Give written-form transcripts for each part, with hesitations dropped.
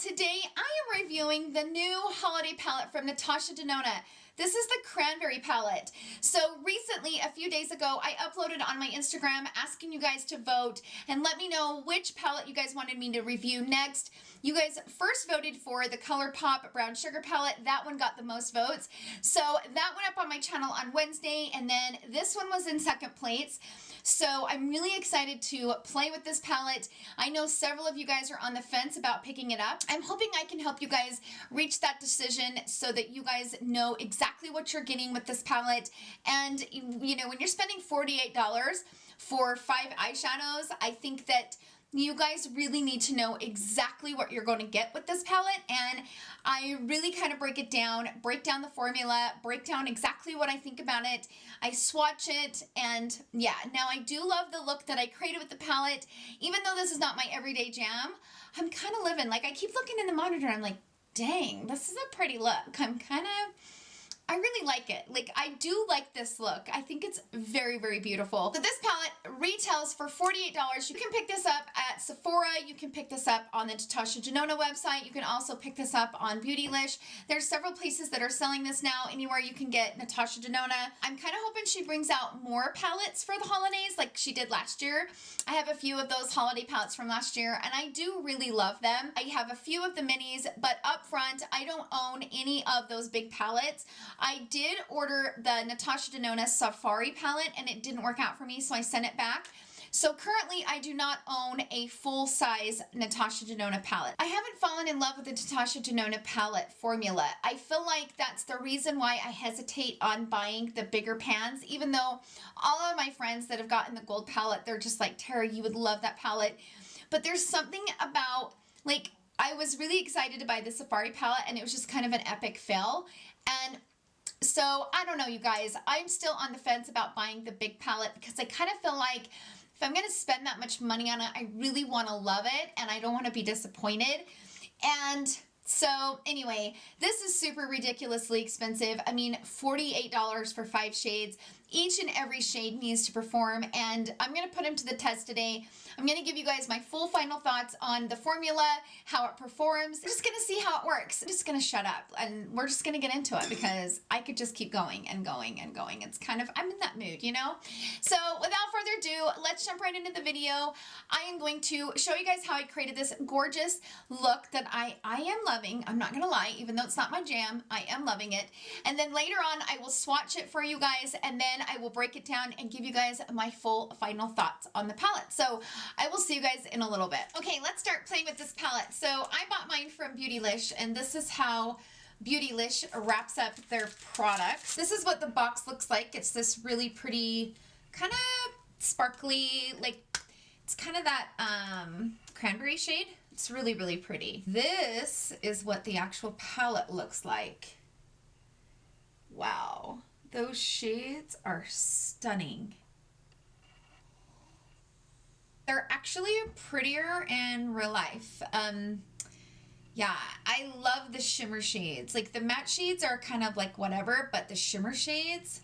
today I am reviewing the new holiday palette from Natasha Denona. This is the Cranberry palette. So recently, a few days ago, I uploaded on my Instagram asking you guys to vote and let me know which palette you guys wanted me to review next. You guys first voted for the ColourPop Brown Sugar palette. That one got the most votes. So that went up on my channel on Wednesday, and then this one was in second place. So I'm really excited to play with this palette. I know several of you guys are on the fence about picking it up. I'm hoping I can help you guys reach that decision so that you guys know exactly what you're getting with this palette. And you know, when you're spending $48 for 5 eyeshadows, I think that you guys really need to know exactly what you're going to get with this palette, and I really kind of break down the formula, break down exactly what I think about it. I swatch it, and yeah, now I do love the look that I created with the palette. Even though this is not my everyday jam, I'm kind of living, like I keep looking in the monitor, I'm like, dang, this is a pretty look. I really like it. Like, I do like this look. I think it's very, very beautiful. So this palette retails for $48. You can pick this up at Sephora. You can pick this up on the Natasha Denona website. You can also pick this up on Beautylish. There's several places that are selling this now. Anywhere you can get Natasha Denona. I'm kind of hoping she brings out more palettes for the holidays like she did last year. I have a few of those holiday palettes from last year, and I do really love them. I have a few of the minis, but up front, I don't own any of those big palettes. I did order the Natasha Denona Safari palette and it didn't work out for me, so I sent it back. So currently I do not own a full-size Natasha Denona palette. I haven't fallen in love with the Natasha Denona palette formula. I feel like that's the reason why I hesitate on buying the bigger pans, even though all of my friends that have gotten the gold palette, they're just like, Tara, you would love that palette. But there's something about, like, I was really excited to buy the Safari palette and it was just kind of an epic fail. And so, I don't know, you guys. I'm still on the fence about buying the big palette because I kind of feel like if I'm going to spend that much money on it, I really want to love it and I don't want to be disappointed. And so, anyway, this is super ridiculously expensive. I mean, $48 for 5 shades. Each and every shade needs to perform, and I'm going to put them to the test today. I'm going to give you guys my full final thoughts on the formula, how it performs. I'm just going to see how it works. I'm just going to shut up, and we're just going to get into it because I could just keep going and going and going. It's kind of, I'm in that mood, you know? So without further ado, let's jump right into the video. I am going to show you guys how I created this gorgeous look that I am loving. I'm not going to lie, even though it's not my jam, I am loving it. And then later on, I will swatch it for you guys, and then I will break it down and give you guys my full final thoughts on the palette. So I will see you guys in a little bit. Okay, let's start playing with this palette. So I bought mine from Beautylish, and this is how Beautylish wraps up their products. This is what the box looks like. It's this really pretty, kind of sparkly, like, it's kind of that cranberry shade. It's really, really pretty. This is what the actual palette looks like. Wow. Those shades are stunning. They're actually prettier in real life. Yeah, I love the shimmer shades. Like the matte shades are kind of like whatever, but the shimmer shades,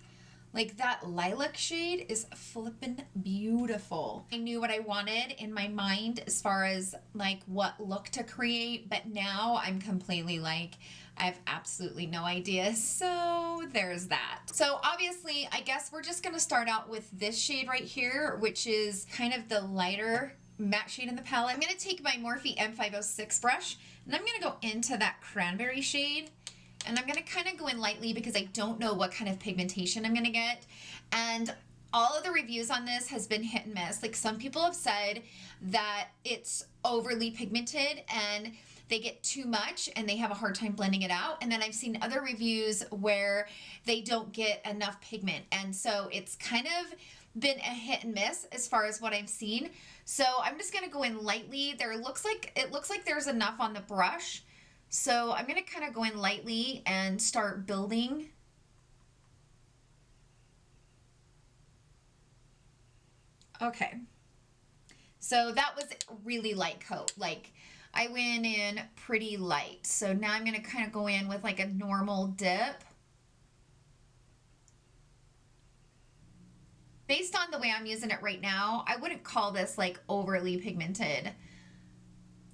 like that lilac shade is flippin' beautiful. I knew what I wanted in my mind as far as like what look to create, but now I'm completely like, I have absolutely no idea. So there's that. So obviously, I guess we're just gonna start out with this shade right here, which is kind of the lighter matte shade in the palette. I'm gonna take my Morphe M506 brush and I'm gonna go into that cranberry shade. And I'm gonna kind of go in lightly because I don't know what kind of pigmentation I'm gonna get. And all of the reviews on this has been hit and miss. Like some people have said that it's overly pigmented and they get too much and they have a hard time blending it out. And then I've seen other reviews where they don't get enough pigment. And so it's kind of been a hit and miss as far as what I've seen. So I'm just gonna go in lightly. It looks like there's enough on the brush. So I'm gonna kind of go in lightly and start building. Okay. So that was really light coat. Like I went in pretty light. So now I'm going to kind of go in with like a normal dip. Based on the way I'm using it right now, I wouldn't call this like overly pigmented.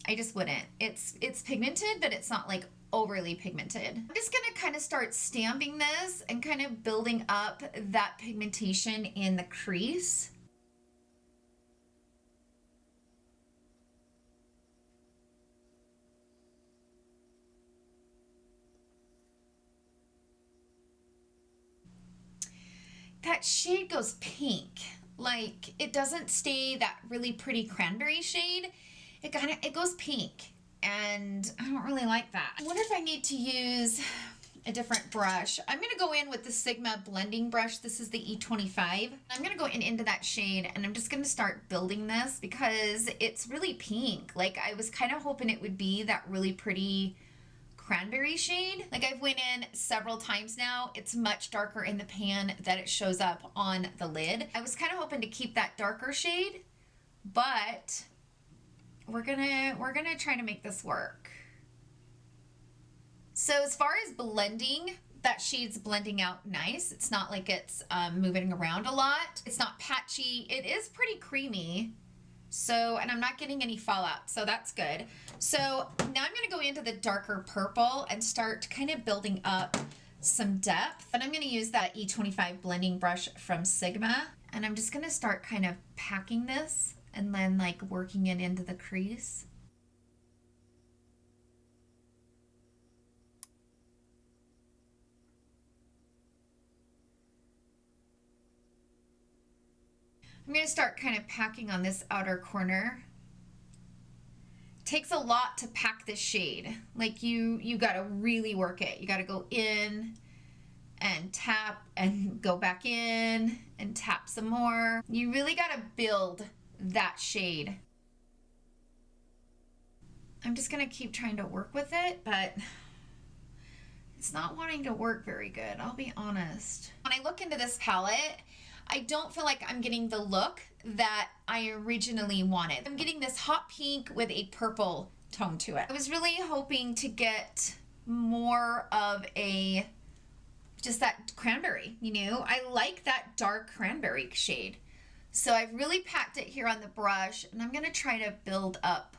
I just wouldn't. It's pigmented, but it's not like overly pigmented. I'm just gonna kind of start stamping this and kind of building up that pigmentation in the crease. That shade goes pink. Like, it doesn't stay that really pretty cranberry shade. It goes pink, and I don't really like that. I wonder if I need to use a different brush. I'm gonna go in with the Sigma blending brush. This is the E25. I'm gonna go into that shade, and I'm just gonna start building this because it's really pink. Like, I was kind of hoping it would be that really pretty cranberry shade. Like, I've went in several times now. It's much darker in the pan that it shows up on the lid. I was kind of hoping to keep that darker shade, but we're gonna try to make this work. So as far as blending, that shade's blending out nice. It's not like it's moving around a lot. It's not patchy. It is pretty creamy. So, and I'm not getting any fallout, so that's good. So now I'm gonna go into the darker purple and start kind of building up some depth. And I'm gonna use that E25 blending brush from Sigma. And I'm just gonna start kind of packing this and then like working it into the crease. I'm going to start kind of packing on this outer corner. It takes a lot to pack this shade. Like, you got to really work it. You got to go in and tap and go back in and tap some more. You really got to build that shade. I'm just going to keep trying to work with it, but it's not wanting to work very good, I'll be honest. When I look into this palette, I don't feel like I'm getting the look that I originally wanted. I'm getting this hot pink with a purple tone to it. I was really hoping to get more of a, just that cranberry, you know? I like that dark cranberry shade. So I've really packed it here on the brush, and I'm gonna try to build up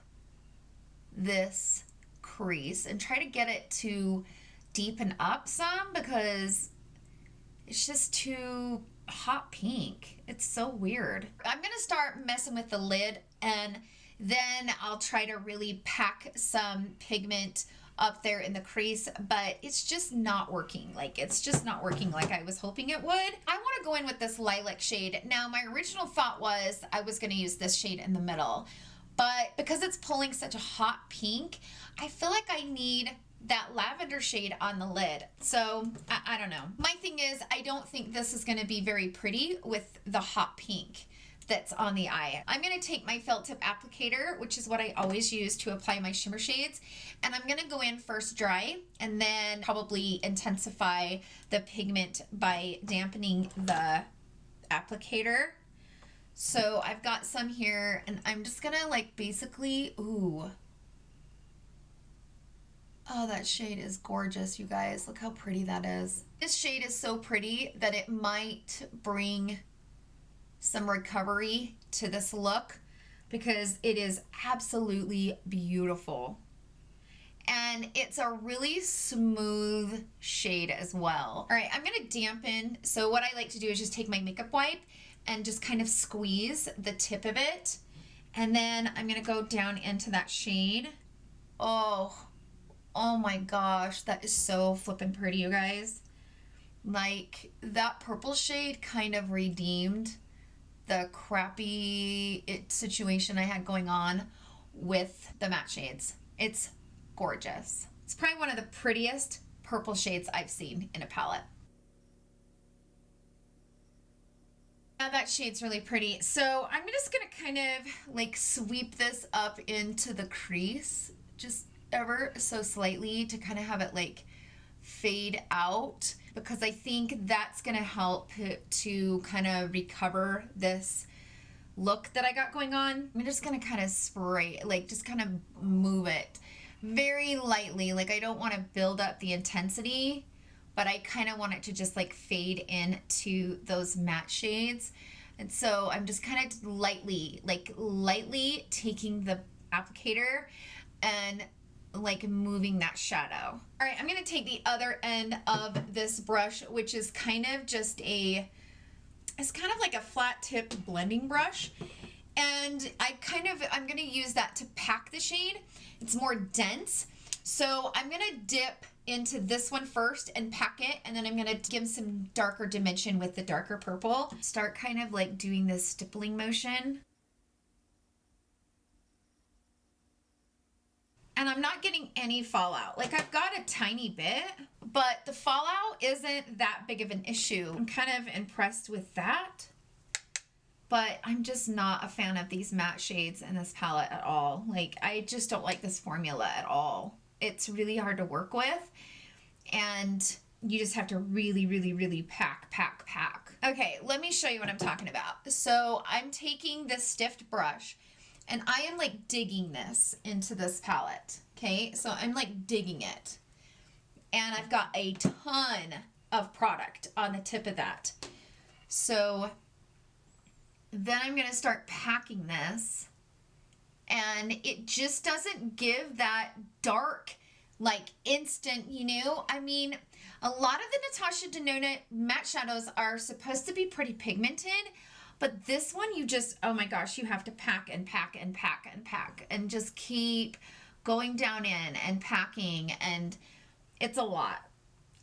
this crease and try to get it to deepen up some because it's just too hot pink. It's so weird. I'm gonna start messing with the lid, and then I'll try to really pack some pigment up there in the crease, but it's just not working. Like, it's just not working like I was hoping it would. I want to go in with this lilac shade. Now, my original thought was I was going to use this shade in the middle, but because it's pulling such a hot pink, I feel like I need that lavender shade on the lid. So I don't know. My thing is, I don't think this is going to be very pretty with the hot pink that's on the eye. I'm going to take my felt tip applicator, which is what I always use to apply my shimmer shades, and I'm going to go in first dry and then probably intensify the pigment by dampening the applicator. So I've got some here, and I'm just going to like basically, ooh. Oh, that shade is gorgeous, you guys. Look how pretty that is. This shade is so pretty that it might bring some recovery to this look because it is absolutely beautiful. And it's a really smooth shade as well. All right, I'm gonna dampen. So what I like to do is just take my makeup wipe and just kind of squeeze the tip of it. And then I'm gonna go down into that shade. Oh my gosh, that is so flippin' pretty, you guys. Like, that purple shade kind of redeemed the crappy situation I had going on with the matte shades. It's gorgeous. It's probably one of the prettiest purple shades I've seen in a palette. Yeah, that shade's really pretty. So I'm just gonna kind of like sweep this up into the crease, just ever so slightly to kind of have it like fade out, because I think that's gonna help to kind of recover this look that I got going on. I'm just gonna kind of spray, like just kind of move it very lightly. Like, I don't want to build up the intensity, but I kind of want it to just like fade into those matte shades. And so I'm just kind of lightly taking the applicator and like moving that shadow. All right, I'm gonna take the other end of this brush, which is kind of just it's kind of like a flat tip blending brush. And I'm gonna use that to pack the shade. It's more dense. So I'm gonna dip into this one first and pack it, and then I'm gonna give some darker dimension with the darker purple. Start kind of like doing this stippling motion. And I'm not getting any fallout. Like, I've got a tiny bit, but the fallout isn't that big of an issue. I'm kind of impressed with that, but I'm just not a fan of these matte shades in this palette at all. Like, I just don't like this formula at all. It's really hard to work with, and you just have to really, really, really pack. Okay, let me show you what I'm talking about. So I'm taking this stiffed brush, and I am like digging this into this palette, okay? So I'm like digging it. And I've got a ton of product on the tip of that. So then I'm gonna start packing this, and it just doesn't give that dark, like instant, you know? I mean, a lot of the Natasha Denona matte shadows are supposed to be pretty pigmented, but this one, you just, oh my gosh, you have to pack and pack and pack and pack and just keep going down in and packing, and it's a lot.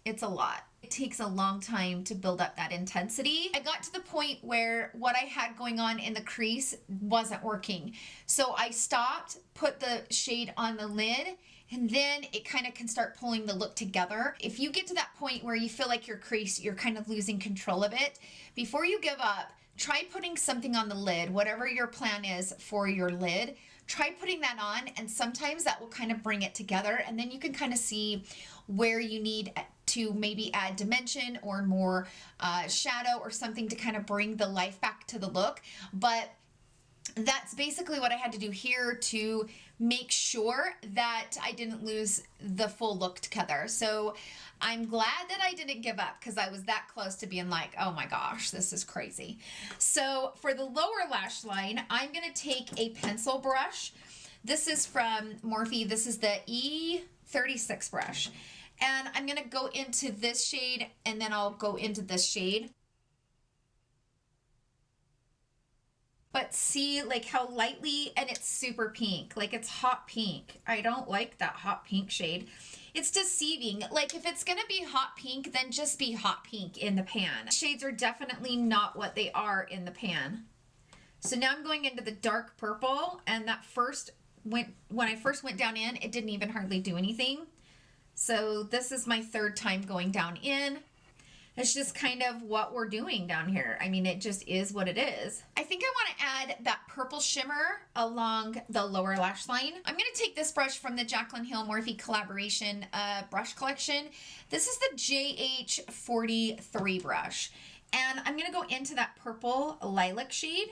It's a lot. It takes a long time to build up that intensity. I got to the point where what I had going on in the crease wasn't working. So I stopped, put the shade on the lid, and then it kind of can start pulling the look together. If you get to that point where you feel like your crease, you're kind of losing control of it, before you give up, try putting something on the lid, whatever your plan is for your lid. Try putting that on, and sometimes that will kind of bring it together, and then you can kind of see where you need to maybe add dimension or more shadow or something to kind of bring the life back to the look. But that's basically what I had to do here to make sure that I didn't lose the full look together. So I'm glad that I didn't give up, because I was that close to being like, oh my gosh, this is crazy. So for the lower lash line, I'm going to take a pencil brush. This is from Morphe. This is the E36 brush. And I'm going to go into this shade, and then I'll go into this shade. But see like how lightly, and it's super pink, like it's hot pink. I don't like that hot pink shade. It's deceiving. Like, if it's gonna be hot pink, then just be hot pink in the pan. Shades are definitely not what they are in the pan. So now I'm going into the dark purple, and that when I first went down in, it didn't even hardly do anything. So this is my third time going down in. It's just kind of what we're doing down here. I mean, it just is what it is. I think I want to add that purple shimmer along the lower lash line. I'm going to take this brush from the Jaclyn Hill Morphe collaboration brush collection. This is the JH43 brush. And I'm going to go into that purple lilac shade.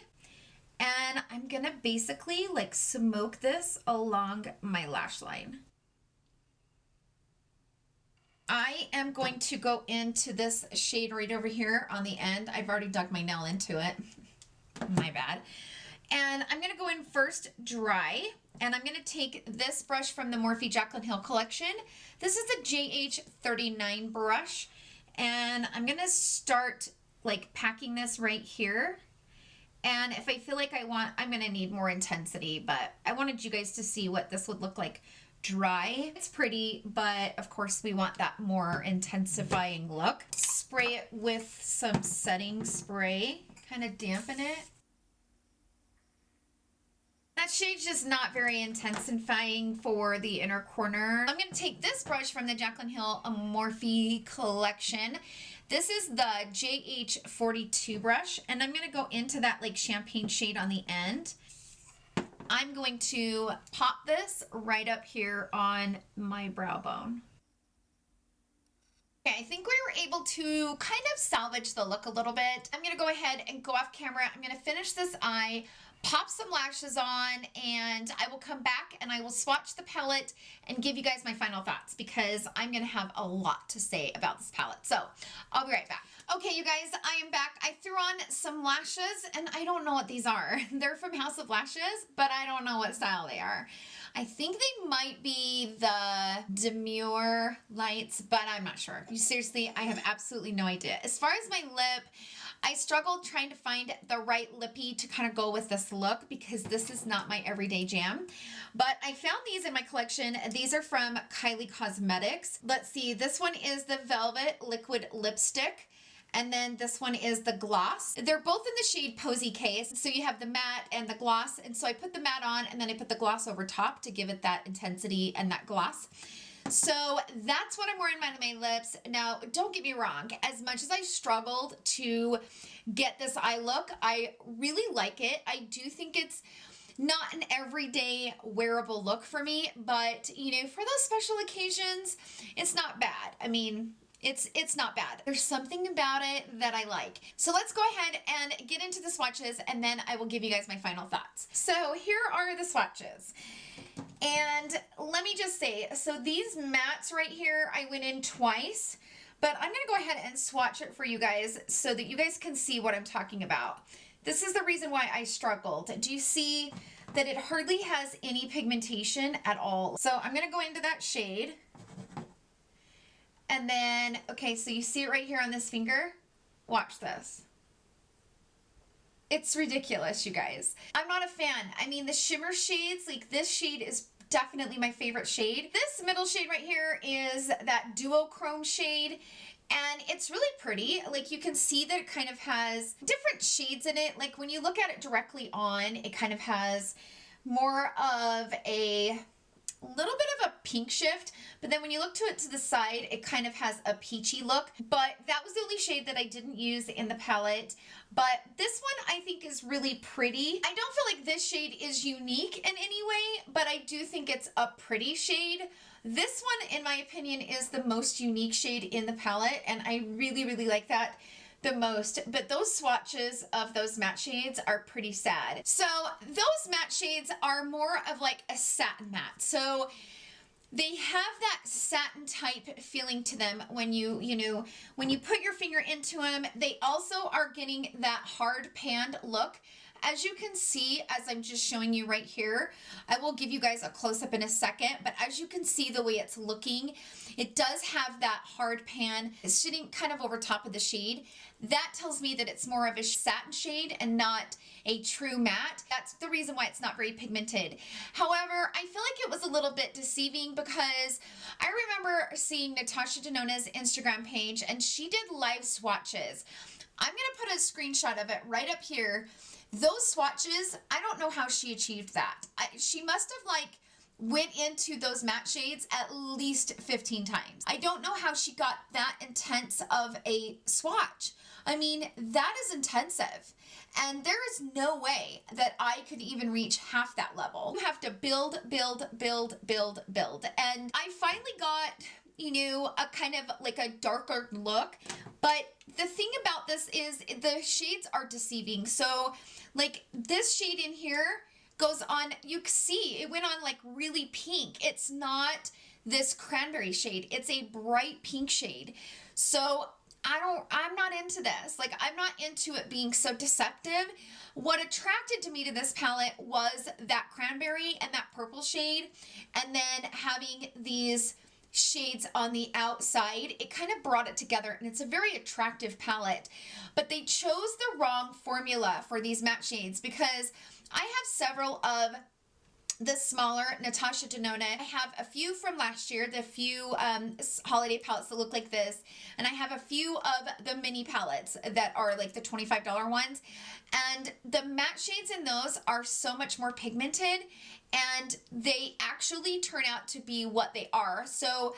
And I'm going to basically like smoke this along my lash line. I am going to go into this shade right over here on the end. I've already dug my nail into it. My bad. And I'm going to go in first dry. And I'm going to take this brush from the Morphe Jaclyn Hill collection. This is the JH39 brush. And I'm going to start like packing this right here. And if I feel like I'm going to need more intensity, but I wanted you guys to see what this would look like dry. It's pretty, but of course we want that more intensifying look. Spray it with some setting spray, kind of dampen it. That shade's just not very intensifying for the inner corner. I'm going to take this brush from the Jaclyn Hill Morphe collection. This is the JH42 brush, and I'm going to go into that like champagne shade on the end. I'm going to pop this right up here on my brow bone. Okay, I think we were able to kind of salvage the look a little bit. I'm going to go ahead and go off camera. I'm going to finish this eye, pop some lashes on, and I will come back and I will swatch the palette and give you guys my final thoughts, because I'm going to have a lot to say about this palette. So I'll be right back. Okay, you guys, I am back. I threw on some lashes, and I don't know what these are. They're from House of Lashes, but I don't know what style they are. I think they might be the Demure lights, but I'm not sure. Seriously, I have absolutely no idea. As far as my lip, I struggled trying to find the right lippy to kind of go with this look because this is not my everyday jam. But I found these in my collection. These are from Kylie Cosmetics. Let's see, this one is the Velvet Liquid Lipstick. And then this one is the gloss. They're both in the shade Posie case. So you have the matte and the gloss. And so I put the matte on and then I put the gloss over top to give it that intensity and that gloss. So that's what I'm wearing on my lips. Now, don't get me wrong. As much as I struggled to get this eye look, I really like it. I do think it's not an everyday wearable look for me, but you know, for those special occasions, it's not bad. I mean, it's not bad. There's something about it that I like. So let's go ahead and get into the swatches and then I will give you guys my final thoughts. So here are the swatches. And let me just say, so these mattes right here, I went in twice, but I'm gonna go ahead and swatch it for you guys so that you guys can see what I'm talking about. This is the reason why I struggled. Do you see that it hardly has any pigmentation at all? So I'm gonna go into that shade. And then, okay, so you see it right here on this finger? Watch this. It's ridiculous, you guys. I'm not a fan. I mean, the shimmer shades, like this shade is definitely my favorite shade. This middle shade right here is that duochrome shade. And it's really pretty. Like you can see that it kind of has different shades in it. Like when you look at it directly on, it kind of has more of a little bit of a pink shift, but then when you look to it to the side, it kind of has a peachy look. But that was the only shade that I didn't use in the palette. But this one I think is really pretty. I don't feel like this shade is unique in any way, but I do think it's a pretty shade. This one, in my opinion, is the most unique shade in the palette, and I really, really like that the most. But those swatches of those matte shades are pretty sad. So those matte shades are more of like a satin matte. So they have that satin type feeling to them when when you put your finger into them. They also are getting that hard panned look. As you can see, as I'm just showing you right here, I will give you guys a close-up in a second, but as you can see the way it's looking, it does have that hard pan. It's sitting kind of over top of the shade. That tells me that it's more of a satin shade and not a true matte. That's the reason why it's not very pigmented. However, I feel like it was a little bit deceiving because I remember seeing Natasha Denona's Instagram page and she did live swatches. I'm gonna put a screenshot of it right up here. Those swatches, I don't know how she achieved that. She must have like went into those matte shades at least 15 times. I don't know how she got that intense of a swatch. I mean, that is intensive. And there is no way that I could even reach half that level. You have to build, build, build, build, build. And I finally got, a kind of like a darker look. But the thing about this is the shades are deceiving. So like this shade in here goes on, you see it went on like really pink. It's not this cranberry shade. It's a bright pink shade. So I'm not into this. Like I'm not into it being so deceptive. What attracted to me to this palette was that cranberry and that purple shade, and then having these shades on the outside. It kind of brought it together, and it's a very attractive palette. But they chose the wrong formula for these matte shades because I have several of the smaller Natasha Denona. I have a few from last year, the few holiday palettes that look like this, and I have a few of the mini palettes that are like the $25 ones, and the matte shades in those are so much more pigmented, and they actually turn out to be what they are. So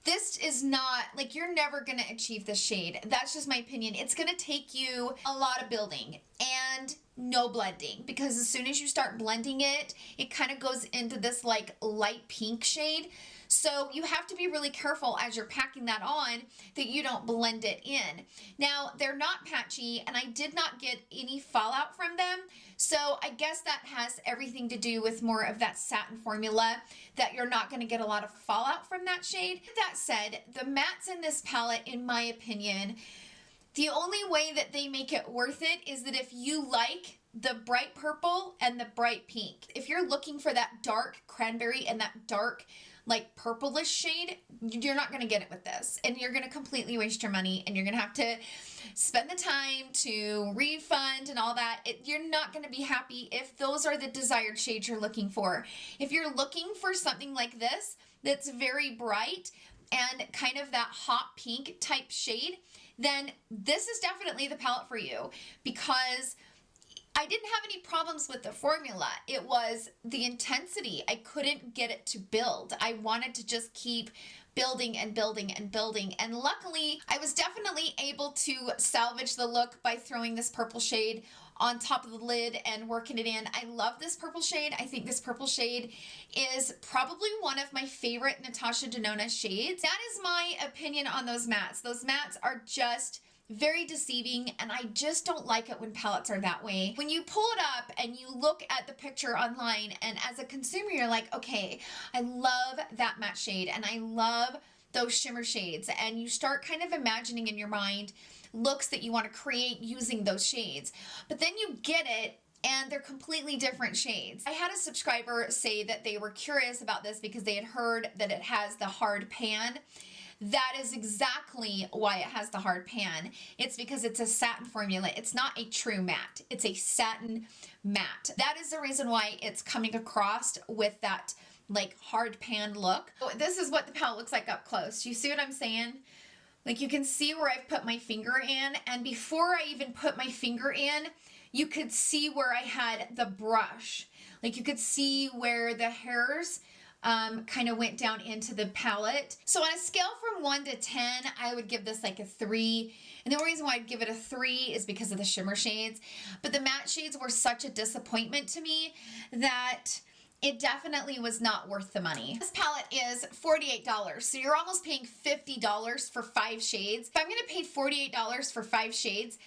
this is not, like, you're never going to achieve this shade. That's just my opinion. It's going to take you a lot of building and no blending, because as soon as you start blending it, it kind of goes into this like light pink shade. So you have to be really careful as you're packing that on that you don't blend it in. Now, they're not patchy, and I did not get any fallout from them. So I guess that has everything to do with more of that satin formula, that you're not going to get a lot of fallout from that shade. That said, the mattes in this palette, in my opinion, The only way that they make it worth it is that if you like the bright purple and the bright pink. If you're looking for that dark cranberry and that dark like purplish shade, you're not going to get it with this, and you're going to completely waste your money, and you're going to have to spend the time to refund and all that. You're not going to be happy if those are the desired shades you're looking for. If you're looking for something like this that's very bright and kind of that hot pink type shade, then this is definitely the palette for you, because I didn't have any problems with the formula. It was the intensity. I couldn't get it to build. I wanted to just keep building and building and building. And luckily, I was definitely able to salvage the look by throwing this purple shade on top of the lid and working it in. I love this purple shade. I think this purple shade is probably one of my favorite Natasha Denona shades. That is my opinion on those mattes. Those mattes are just very deceiving, and I just don't like it when palettes are that way. When you pull it up and you look at the picture online, and as a consumer you're like, okay, I love that matte shade and I love those shimmer shades, and you start kind of imagining in your mind looks that you want to create using those shades, but then you get it and they're completely different shades. I had a subscriber say that they were curious about this because they had heard that it has the hard pan. That is exactly why it has the hard pan. It's because it's a satin formula. It's not a true matte. It's a satin matte. That is the reason why it's coming across with that like hard pan look. So this is what the palette looks like up close. You see what I'm saying? Like you can see where I've put my finger in, and before I even put my finger in, you could see where I had the brush. Like you could see where the hairs kind of went down into the palette. So on a scale from 1 to 10, I would give this like a 3. And the only reason why I'd give it a 3 is because of the shimmer shades. But the matte shades were such a disappointment to me that it definitely was not worth the money. This palette is $48, so you're almost paying $50 for 5 shades. If I'm gonna pay $48 for 5 shades,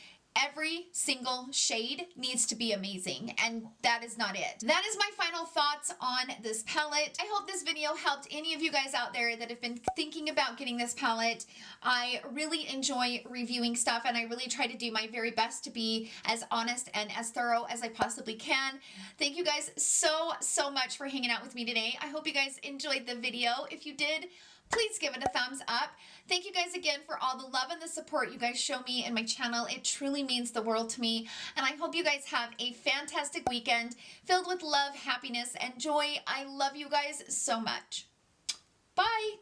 every single shade needs to be amazing, and that is not it. That is my final thoughts on this palette. I hope this video helped any of you guys out there that have been thinking about getting this palette. I really enjoy reviewing stuff, and I really try to do my very best to be as honest and as thorough as I possibly can. Thank you guys so much for hanging out with me today. I hope you guys enjoyed the video. If you did, please give it a thumbs up. Thank you guys again for all the love and the support you guys show me and my channel. It truly means the world to me. And I hope you guys have a fantastic weekend filled with love, happiness, and joy. I love you guys so much. Bye.